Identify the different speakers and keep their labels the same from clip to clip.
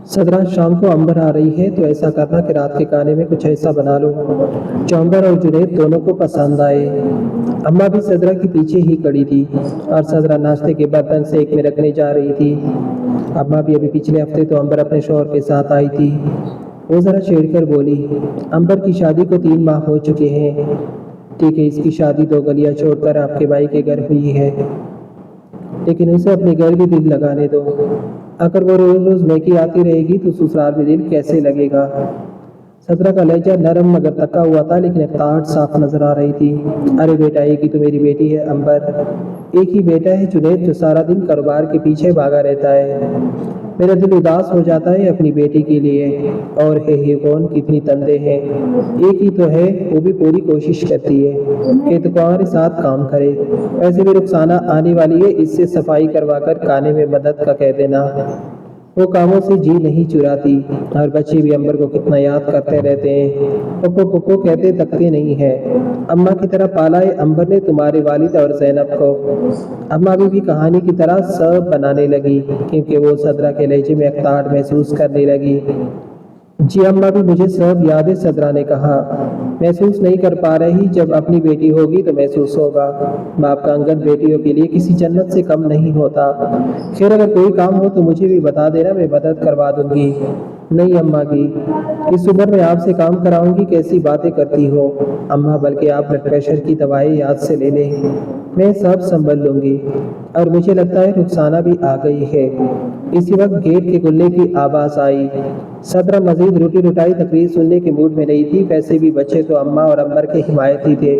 Speaker 1: صدرہ شام کو امبر آ رہی ہے تو ایسا کرنا کہ رات کے کھانے میں کچھ ایسا بنا لو جو امبر اور جنید دونوں کو پسند آئے۔ اماں بھی صدرہ کے پیچھے ہی کھڑی تھی اور صدرہ ناشتے کے برتن سینک میں رکھنے جا رہی تھی۔ اماں بھی ابھی پچھلے ہفتے تو امبر اپنے شوہر کے ساتھ آئی تھی۔ وہ ذرا چھیڑ کر بولی، امبر کی شادی کو 3 ماہ ہو چکے ہیں، ٹھیک ہے اس کی شادی 2 گلیاں چھوڑ کر آپ کے بھائی کے گھر ہوئی ہے، لیکن اسے اپنے گھر بھی دل لگانے دو۔ اگر وہ روز روز میکی آتی رہے گی تو سسرال میں دل کیسے لگے گا؟ صدرہ کا لہجہ نرم مگر تھکا ہوا تھا، لیکن اقتدار صاف نظر آ رہی تھی۔ ارے بیٹا، ایک ہی تو میری بیٹی ہے امبر، ایک ہی بیٹا ہے جنید جو سارا دن کاروبار کے پیچھے بھاگا رہتا ہے۔ میرا دل اداس ہو جاتا ہے اپنی بیٹی کے لیے، اور ہے کون کتنی تندے ہیں، ایک ہی تو ہے وہ بھی پوری کوشش کرتی ہے کہ تمہارے ساتھ کام کرے۔ ویسے بھی رخسانہ آنے والی ہے، اس سے صفائی کروا کر کھانے میں مدد کا کہہ دینا، وہ کاموں سے جی نہیں چراتی۔ اور بچے بھی امبر کو کتنا یاد کرتے رہتے ہیں، پپو پپو کہتے تکتے نہیں ہے۔ اماں کی طرح پالا ہے امبر نے تمہارے والد اور زینب کو۔ اماں بھی کہانی کی طرح سب بنانے لگی، کیونکہ وہ صدرہ کے لہجے میں اقتدار محسوس کرنے لگی۔ جی اماں بھی مجھے سب یاد ہے، صدرہ نے کہا۔ محسوس نہیں کر پا رہی، جب اپنی بیٹی ہوگی تو محسوس ہوگا۔ باپ کا آنگن بیٹیوں کے لیے کسی جنت سے کم نہیں ہوتا۔ خیر اگر کوئی کام ہو تو مجھے بھی بتا دینا، میں مدد کروا دوں گی۔ نہیں اماں کی، اس عمر میں آپ سے کام کراؤں گی، کیسی باتیں کرتی ہو اماں، بلکہ آپ بلڈ پریشر کی دوائیں یاد سے لے لیں، میں سب سنبھل لوں گی۔ اور مجھے لگتا ہے رخسانہ بھی آ گئی ہے۔ اسی وقت گیٹ کے کھلنے کی آواز آئی۔ صدرہ مزید روٹی رٹائی تقریر سننے کے موڈ میں نہیں تھی، ویسے بھی بچے تو اماں اور امبر کے حمایتی تھے۔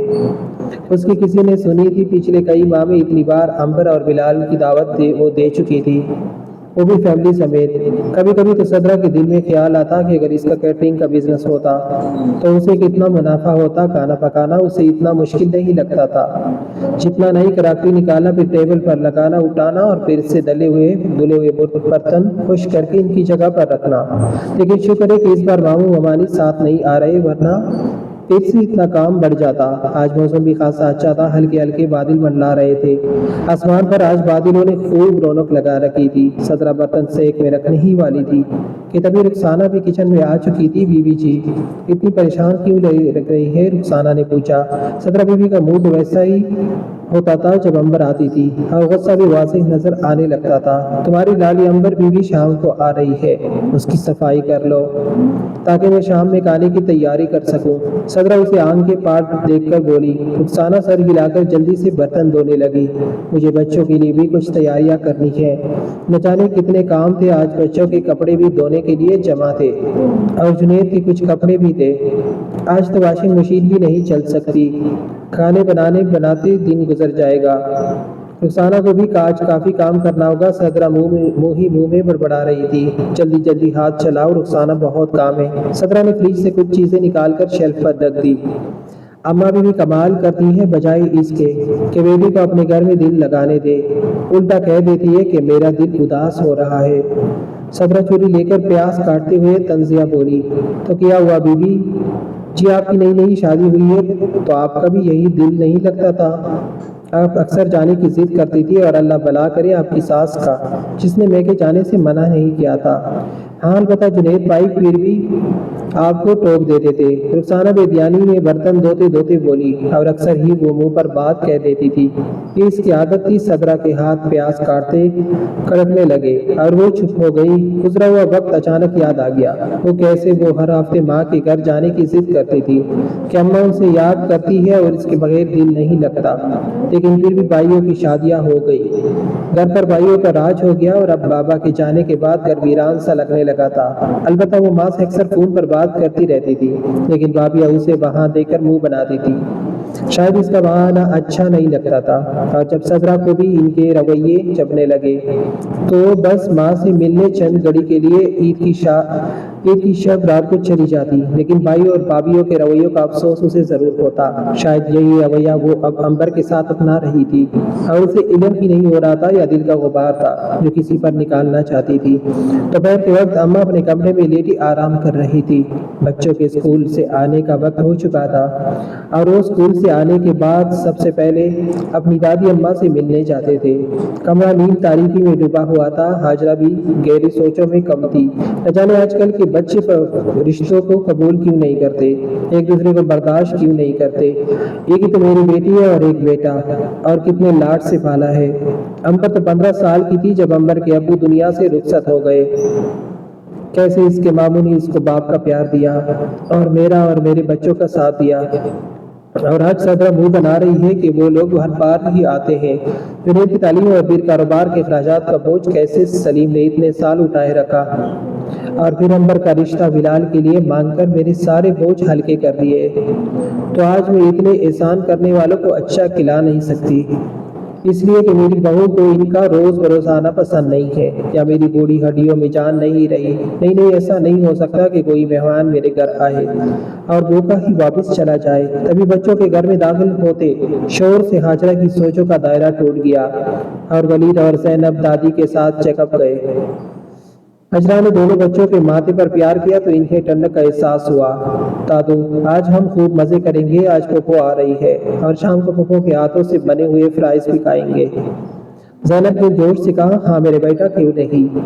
Speaker 1: اس کی کسی نے سنی تھی پچھلے کئی ماہ میں اتنی بار امبر اور بلال کی دعوت وہ دے چکی تھی، وہ بھی فیملی سمیت۔ کبھی کبھی تو صدرہ کے دل میں خیال آتا کہ اگر اس کا کیٹرنگ کا بزنس ہوتا تو اسے کتنا منافع ہوتا، کھانا پکانا اسے اتنا مشکل نہیں لگتا تھا جتنا نئی کراکری نکالنا، پھر ٹیبل پر لگانا، اٹھانا اور پھر سے دھلے ہوئے برتن خشک کر کے ان کی جگہ پر رکھنا۔ لیکن شکر ہے کہ اس بار ماموں ممانی ساتھ نہیں آ رہے، ورنہ پھر سے اتنا کام بڑھ جاتا۔ آج موسم بھی خاصا اچھا تھا، ہلکے ہلکے بادل منڈلا رہے تھے آسمان پر، آج بادلوں نے خوب رونق لگا رکھی تھی۔ صدرہ برتن سینک میں رکھنے ہی والی تھی کہ تبھی رخسانہ بھی کچن میں آ چکی تھی۔ بی بی جی اتنی پریشان کیوں لگ رہی ہے؟ رخسانہ نے پوچھا۔ صدرہ بی بی کا موڈ ویسا ہی ہوتا تھا جب امبر آتی تھی، اور غصہ بھی واضح نظر آنے لگتا تھا۔ تمہاری لالی امبر بی بی شام کو آ رہی ہے، اس کی صفائی کر لو تاکہ میں شام میں کھانے کی تیاری کر سکوں۔ صدرہ اسے آنکھ کے پاٹ دیکھ کر بولی۔ رخسانہ سر ہلا کر جلدی سے برتن دھونے لگی۔ مجھے بچوں کے لیے بھی کچھ تیاریاں کرنی ہے، نہ جانے کتنے کام تھے، آج بچوں کے کپڑے بھی دھونے کے لیے جمع تھے اور جنید کے کچھ کپڑے بھی تھے۔ آج تو واشنگ مشین بھی نہیں چل سکتی، کھانے بناتے دن گزر جائے گا۔ رخسانہ کو بھی آج کافی کام کرنا ہوگا۔ صدرہ منہ میں بڑبڑا رہی تھی۔ جلدی جلدی ہاتھ چلاؤ رخسانہ، بہت کام ہے۔ صدرہ نے فریج سے کچھ چیزیں نکال کر شیلف پر رکھ دی۔ اماں بھی کمال کرتی ہے، بجائے اس کے کہ بیٹی کو اپنے گھر میں دل لگانے دے، الٹا کہہ دیتی ہے کہ میرا دل اداس ہو رہا ہے۔ صدرہ چھری لے کر پیاز کاٹتے ہوئے طنزیہ بولی۔ تو کیا ہوا بی بی جی، آپ کی نئی شادی ہوئی ہے تو آپ کا بھی یہی دل نہیں لگتا تھا؟ آپ اکثر جانے کی ضد کرتی تھی، اور اللہ بھلا کرے آپ کی ساس کا، جس نے میکے جانے سے منع نہیں کیا تھا۔ ہاں البتہ جنید بھائی پھر بھی آپ کو ٹوک دیتے تھے، رخسانہ بے دھیانی میں برتن دھوتے دھوتے بولی، اور اکثر ہی وہ منہ پر بات کہہ دیتی تھی۔ یہ اس کی عادت تھی۔ صدرہ کے ہاتھ پیاز کاٹتے کڑکنے لگے اور وہ چپ ہو گئی۔ گزرا ہوا وقت اچانک یاد آ گیا، وہ کیسے وہ ہر ہفتے ماں کے گھر جانے کی ضد کرتی تھی کہ اماں ان سے یاد کرتی ہے اور اس کے بغیر دل نہیں لگتا، لیکن پھر بھی بھائیوں کی شادیاں ہو گئی، گھر پر بھائیوں کا راج ہو گیا، اور اب بابا کے جانے کے بعد گھر ویران سا لگنے لگا تھا۔ البتہ وہ ماں سے اکثر فون پر بات کرتی رہتی تھی، لیکن بھابیاں اسے وہاں دے کر منہ بناتی تھی، شاید اس کا وہاں آنا اچھا نہیں لگتا تھا۔ اور جب صدرہ کو بھی ان کے رویے چبھنے لگے تو بس ماں سے ملنے چند گھڑی کے لیے عید کی عید کی شب رات کو چلی جاتی، لیکن بھائی اور بھابھیوں کے رویوں کا افسوس اسے ضرور ہوتا۔ شاید یہی رویہ وہ اب عنبر کے ساتھ اپنا رہی تھی، اور اسے علم ہی نہیں ہو رہا تھا یا دل کا غبار تھا جو کسی پر نکالنا چاہتی تھی۔ دوپہر کے وقت اماں اپنے کمرے میں لیٹی آرام کر رہی تھی۔ بچوں کے اسکول سے آنے کا وقت ہو چکا تھا، اور وہ اسکول سے آنے کے بعد سب سے پہلے اپنی دادی اماں سے ملنے جاتے تھے۔ کمرہ نیم تاریکی میں ڈوبا ہوا تھا۔ ہاجرہ بھی گہری سوچوں میں کم تھی۔ نہ جانے آج کل کے بچے رشتوں کو قبول کیوں نہیں کرتے، ایک دوسرے کو برداشت کیوں نہیں کرتے۔ ایک ہی تو میری بیٹی ہے اور ایک بیٹا، اور کتنے لاڈ سے پالا ہے۔ عنبر تو 15 سال کی تھی جب عنبر کے ابو دنیا سے رخصت ہو گئے۔ کیسے اس کے ماموں نے اس کو باپ کا پیار دیا، اور میرا اور میرے بچوں کا ساتھ دیا، اور آج صدرہ منہ بنا رہی ہے کہ وہ لوگ ہر بار ہی آتے ہیں۔ جنید کی تعلیم اور پھر کاروبار کے اخراجات کا بوجھ کیسے سلیم نے اتنے سال اٹھائے رکھا، اور پھر عنبر کا رشتہ بلال کے لیے مانگ کر میرے سارے بوجھ ہلکے کر دیے۔ تو آج میں اتنے احسان کرنے والوں کو اچھا کھلا نہیں سکتی، اس لیے کہ میری بہو کو ان کا روز بروزانہ پسند نہیں ہے، یا میری بوڑھی ہڈیوں میں جان نہیں رہی۔ نہیں، ایسا نہیں ہو سکتا کہ کوئی مہمان میرے گھر آئے اور بھوکا ہی واپس چلا جائے۔ تبھی بچوں کے گھر میں داخل ہوتے شور سے ہاجرہ کی سوچوں کا دائرہ ٹوٹ گیا، اور ولید اور زینب دادی کے ساتھ چیک اپ گئے۔ ہاجرہ نے دونوں بچوں کے ماتھے پر پیار کیا تو انہیں ٹھنڈک کا احساس ہوا۔ دادو، آج ہم خوب مزے کریں گے، آج پھوپھو آ رہی ہے، اور شام کو پھوپھو کے ہاتھوں سے بنے ہوئے فرائض بھی کھائیں گے۔ زینب نے جوش سے کہا، ہاں میرے بیٹا، کیوں نہیں۔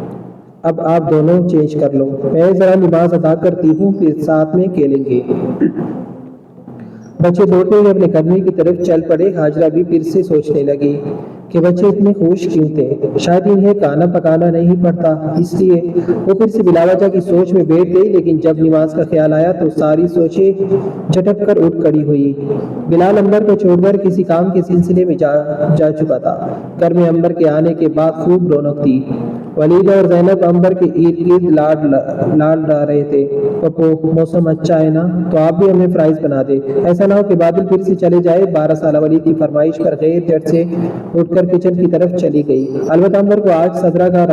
Speaker 1: اب آپ دونوں چینج کر لو، میں ذرا نماز ادا کرتی ہوں، پھر ساتھ میں کھیلیں گے۔ بچے دوڑتے ہوئے اپنے کمرے کی طرف چل پڑے۔ ہاجرہ بھی پھر سے سوچنے لگی کہ بچے اتنے خوش کیوں تھے۔ شاید انہیں کھانا پکانا نہیں پڑتا، اس لیے وہ پھر سے بلا وجہ کی سوچ میں بیٹھ گئی۔ لیکن جب نماز کا خیال آیا تو ساری سوچیں جھٹک کر اٹھ کھڑی ہوئی۔ بلال عنبر کو چھوڑ کر کسی کام کے سلسلے میں جا چکا تھا۔ گھر میں عنبر کے آنے کے بعد خوب رونق تھی۔ ولید اور زینب عنبر کے ارد گرد لاڈ لا رہے تھے۔ پپو، موسم اچھا ہے نا، تو آپ بھی ہمیں فرائض بنا دے، ایسا نہ ہو کہ بادل پھر سے چلے جائے۔ 12 سالہ ولید کی فرمائش پر غیر جٹ سے اٹھ کر کچن کی طرف چلی گئی۔ البتہ عنبر کو آج صدرہ کا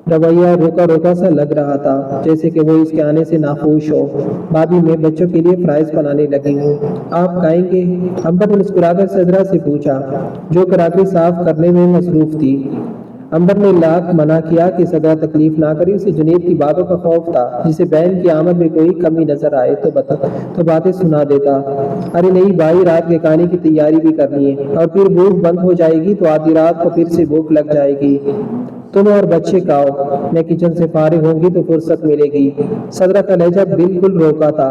Speaker 1: رویہ روکا روکا سا لگ رہا تھا، جیسے کہ وہ اس کے آنے سے ناخوش ہو۔ بھابھی، میں بچوں کے لیے فرائض بنانے لگی ہوں، آپ کھائیں گے؟ عنبر نے مسکرا کر صدرہ سے پوچھا، جو کراکری صاف کرنے میں مصروف تھی۔ عنبر نے لاکھ منع کیا کہ صدرہ تکلیف نہ کرے، اسے جنید کی باتوں کا خوف تھا، جسے بہن کی آمد میں کوئی کمی نظر آئے تو باتیں سنا دیتا۔ ارے نہیں بھائی، رات کے کھانے کی تیاری بھی کرنی ہے، اور پھر بھوک بند ہو جائے گی تو آدھی رات کو پھر سے بھوک لگ جائے گی۔ تم اور بچے کھاؤ، میں کچن سے فارغ ہوں گی تو فرصت ملے گی۔ صدرہ کا لہجہ بالکل روکا تھا۔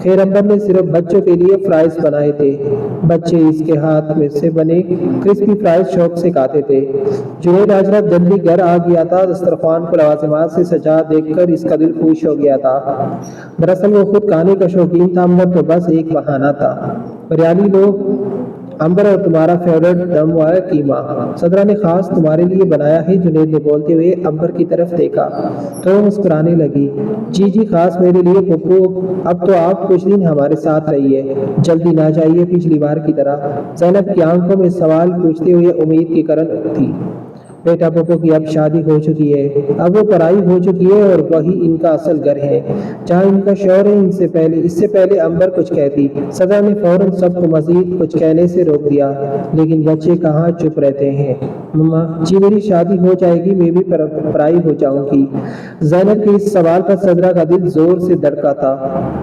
Speaker 1: خیر، عنبر نے صرف بچوں کے لیے فرائض بنائے تھے۔ بچے اس کے ہاتھ میں سے بنے کرسپی فرائض شوق سے کھاتے تھے۔ جنید آج رات جلدی گھر آ گیا تھا۔ دسترخوان کو لوازمات سے سجا دیکھ کر اس کا دل خوش ہو گیا تھا۔ دراصل وہ خود کھانے کا شوقین تھا، عنبر تو بس ایک بہانہ تھا۔ بریانی لو عنبر، اور تمہارا فیورٹ دم والا قیمہ صدرہ نے خاص تمہارے لیے بنایا ہے۔ جنید نے بولتے ہوئے عنبر کی طرف دیکھا تو وہ مسکرانے لگی۔ جی خاص میرے لیے پھپھو، اب تو آپ کچھ دن ہمارے ساتھ رہیے، جلدی نہ جائیے پچھلی بار کی طرح۔ زینب کی آنکھوں میں سوال پوچھتے ہوئے امید کی کرن تھی۔ بیٹا، پھپھو کی اب شادی ہو چکی ہے، اب وہ پرائی ہو چکی ہے، اور وہی ان کا اصل گھر ہے جہاں ان کا شوہر ہے۔ اس سے پہلے عنبر کچھ کہتی، صدرہ نے فوراً سب کو مزید کچھ کہنے سے روک دیا۔ لیکن بچے کہاں چپ رہتے ہیں۔ مما جی، میری شادی ہو جائے گی، میں بھی پرائی ہو جاؤں گی۔ زینب کے اس سوال پر صدرہ کا دل زور سے دھڑکا تھا۔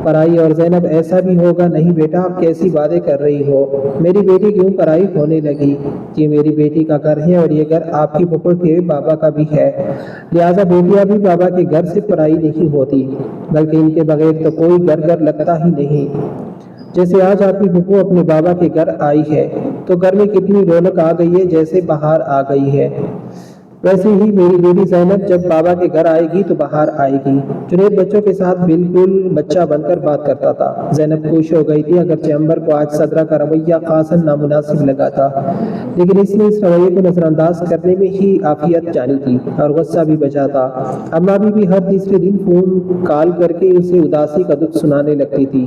Speaker 1: پرائی اور زینب، ایسا بھی ہوگا نہیں بیٹا، آپ کیسی باتیں کر رہی ہو؟ میری بیٹی کیوں پرائی ہونے لگی؟ یہ میری بیٹی کا گھر ہے، اور یہ گھر آپ کی پھپھو کے بابا کا بھی ہے، لہٰذا بیٹیاں بھی بابا کے گھر سے پرائی نہیں ہوتی، بلکہ ان کے بغیر تو کوئی گھر لگتا ہی نہیں۔ جیسے آج آپ کی پھپھو اپنے بابا کے گھر آئی ہے تو گھر میں کتنی رونق آ گئی ہے، جیسے بہار آ گئی ہے، ویسے ہی میری بیٹی زینب جب بابا کے گھر آئے گی تو باہر آئے گی۔ جنید بچوں کے ساتھ بالکل بچہ بن کر بات کرتا تھا۔ زینب خوش ہو گئی تھی، اگرچہ عنبر کو آج صدرہ کا رویہ خاصاً نامناسب لگا تھا، لیکن اس نے اس رویے کو نظر انداز کرنے میں ہی عافیت جانی تھی، اور غصہ بھی بچا تھا۔ اماں بھی ہر تیسرے دن فون کال کر کے اسے اداسی کا دکھ سنانے لگتی تھی،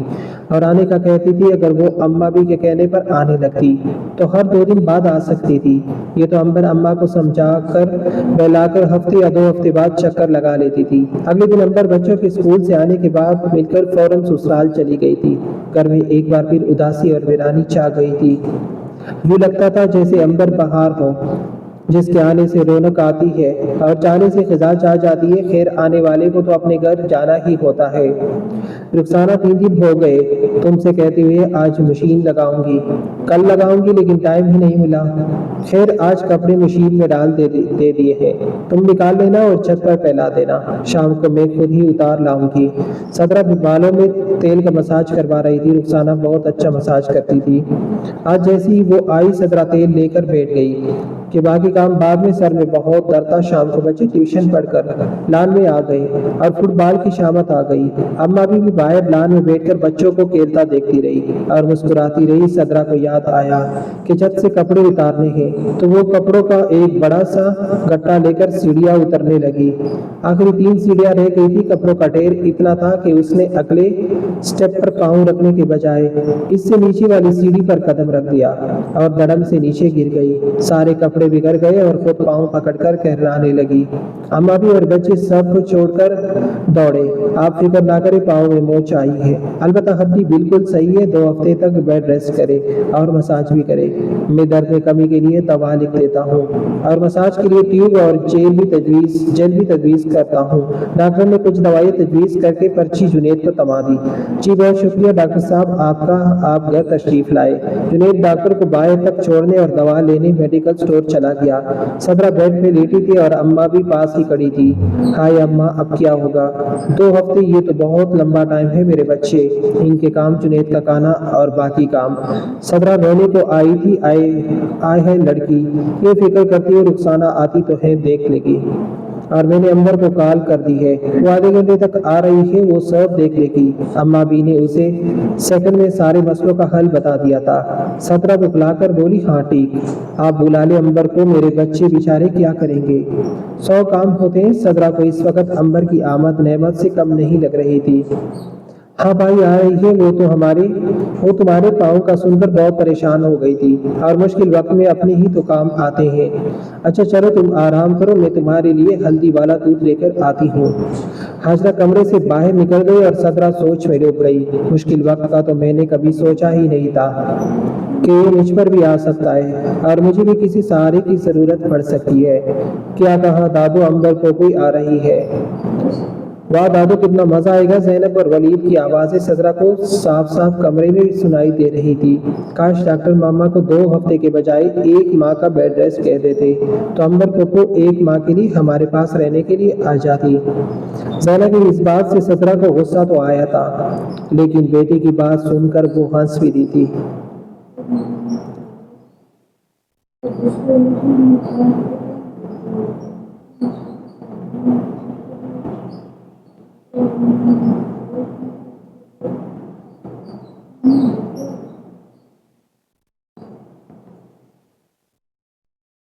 Speaker 1: اور آنے کا کہتی تھی۔ اگر وہ اماں بھی کے کہنے پر آنے لگتی تو ہر 2 دن بعد آ سکتی تھی۔ یہ تو عنبر اماں کو سمجھا کر وہ لا کر ہفتے یا 2 ہفتے بعد چکر لگا لیتی تھی۔ اگلے دن امبر بچوں کے اسکول سے آنے کے بعد مل کر فوراً سسرال چلی گئی تھی۔ گھر میں ایک بار پھر اداسی اور ویرانی چھا گئی تھی۔ یوں لگتا تھا جیسے امبر بہار ہو، جس کے آنے سے رونق آتی ہے اور جانے سے خزاں آ جاتی ہے۔ خیر، آنے والے کو تو اپنے گھر جانا ہی ہوتا ہے۔ رخسانہ 3 دن ہو گئے تم سے کہتے ہوئے آج مشین لگاؤں گی، کل لگاؤں گی، لیکن ٹائم ہی نہیں ملا۔ خیر، آج کپڑے مشین میں ڈال دے دیے ہیں، تم نکال لینا اور چھت پر پھیلا دینا، شام کو میں خود ہی اتار لاؤں گی۔ صدرہ بالوں میں تیل کا مساج کروا رہی تھی۔ رخسانہ بہت اچھا مساج کرتی تھی۔ آج جیسے ہی وہ آئی صدرہ تیل لے کر بیٹھ گئی کہ باقی کام بعد میں، سر میں بہت درد تھا۔ شام کو بچے ٹیوشن پڑھ کر لان میں آ گئے اور فٹ بال کی شامت آ گئی۔ اماں بھی باہر لان میں بیٹھ کر بچوں کو کھیلتا دیکھتی رہی اور مسکراتی رہی۔ صدرہ کو یاد آیا کہ چھت سے کپڑے اتارنے ہیں تو وہ کپڑوں کا ایک بڑا سا گٹا لے کر سیڑھیاں اترنے لگی۔ آخری 3 سیڑھیاں رہ گئی تھی۔ کپڑوں کا ڈھیر اتنا تھا کہ اس نے اگلے سٹیپ پر پاؤں رکھنے کے بجائے اس سے نیچے والی سیڑھی پر قدم رکھ دیا اور دڑم سے نیچے گر گئی۔ سارے کپڑے بگڑ گئے اور خود پاؤں پکڑ کر کہرانے لگی۔ اماں بھی اور بچے سب کچھ چھوڑ کر دوڑے۔ آپ فکر نہ کریں، پاؤں میں موچ آئی ہے، البتہ ہڈی بالکل صحیح ہے۔ 2 ہفتے تک بیڈ ریسٹ کرے اور مساج بھی کرے۔ میں درد میں کمی کے لیے دوا لکھ دیتا ہوں اور مساج کے لیے ٹیوب اور جیل بھی تجویز کرتا ہوں۔ ڈاکٹر نے کچھ دوائیں تجویز کر کے پرچی جنید کو تما دی۔ جی بہت شکریہ ڈاکٹر صاحب آپ گھر تشریف لائے۔ جنید ڈاکٹر کو باہر تک چھوڑنے اور دوا لینے میڈیکل سٹور چلا گیا۔ صدرہ بیڈ پہ لیٹی تھی اور اماں بھی پاس ہی کھڑی تھی۔ ہائے اماں، اب کیا ہوگا؟ 2 ہفتے، یہ تو بہت لمبا ٹائم ہے میرے بچے، ان کے کام، جنید کا کھانا اور باقی کام۔ صدرہ رونے کو آئی تھی۔ آئے ہے لڑکی، یہ فکر کرتی ہے رخسانہ آتی تو ہے دیکھ لے گی، اور میں نے امبر کو کال کر دی ہے، وہ آدھے گھنٹے تک آ رہی ہے، وہ سب دیکھ لے گی۔ اماں بھی نے اسے سیکنڈ میں سارے مسئلوں کا حل بتا دیا تھا۔ صدرہ بکلا کر بولی، ہاں ٹھیک، آپ بلا لیں امبر کو، میرے بچے بیچارے کیا کریں گے؟ 100 کام ہوتے ہیں۔ صدرہ کو اس وقت امبر کی آمد نعمت سے کم نہیں لگ رہی تھی۔ ہاں بھائی، آ رہی ہے، وہ تمہارے پاؤں کا سن کر بہت پریشان ہو گئی تھی، اور مشکل وقت میں اپنے ہی تو کام آتے ہیں۔ اچھا چلو تم آرام کرو، میں تمہارے لیے ہلدی والا دودھ لے کر آتی ہوں۔ حاجرہ کمرے سے باہر نکل گئی اور صدرہ سوچ میں ڈوب گئی۔ مشکل وقت کا تو میں نے کبھی سوچا ہی نہیں تھا کہ یہ مجھ پر بھی آ سکتا ہے اور مجھے بھی کسی سہارے کی ضرورت پڑ سکتی ہے۔ کیا کہا دادو، امبر کو کوئی آ رہی ہے؟ واہ دادو، کتنا مزہ آئے گا۔ زینب اور ولید کی آوازیں صدرہ کو صاف صاف کمرے میں سنائی دے رہی تھی۔ کاش ڈاکٹر ماما کو 2 ہفتے کے بجائے 1 ماہ کا بیڈ ریسٹ کہہ دیتے تو امبر کو 1 ماہ کے لیے ہمارے پاس رہنے کے لیے آ جاتی۔ زینب کی اس بات سے صدرہ کو غصہ تو آیا تھا، لیکن بیٹی کی بات سن کر وہ ہنس بھی دی تھی۔